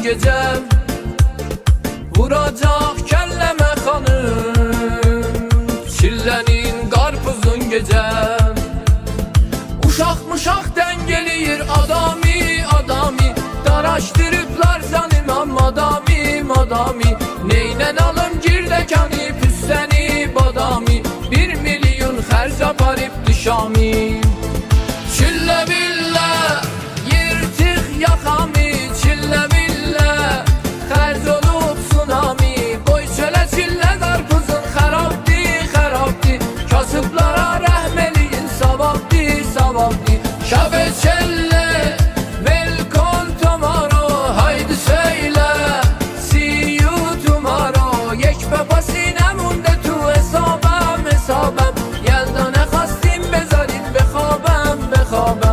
gece vuracak kelleme hanım, çillenin karpuzun gece. Uşak muşak dengeliyir adami, daraştırıplar zanimam adami. Neynen alım girdekani püsseni badami, 1 milyon xərc aparıb düşami. Çillə billə yırtıq yaxami, çillə billə xərc olub tsunami. Boy çölə çillə qarpuzun xərabdi, kasıblara rəhm eləyin savabdi. Şəbə çəllə welcome tomorrow, haydi söyle see you tomorrow. یک پاسی نمونده تو حسابم، یلدا نخواستیم بذارید بخوابم.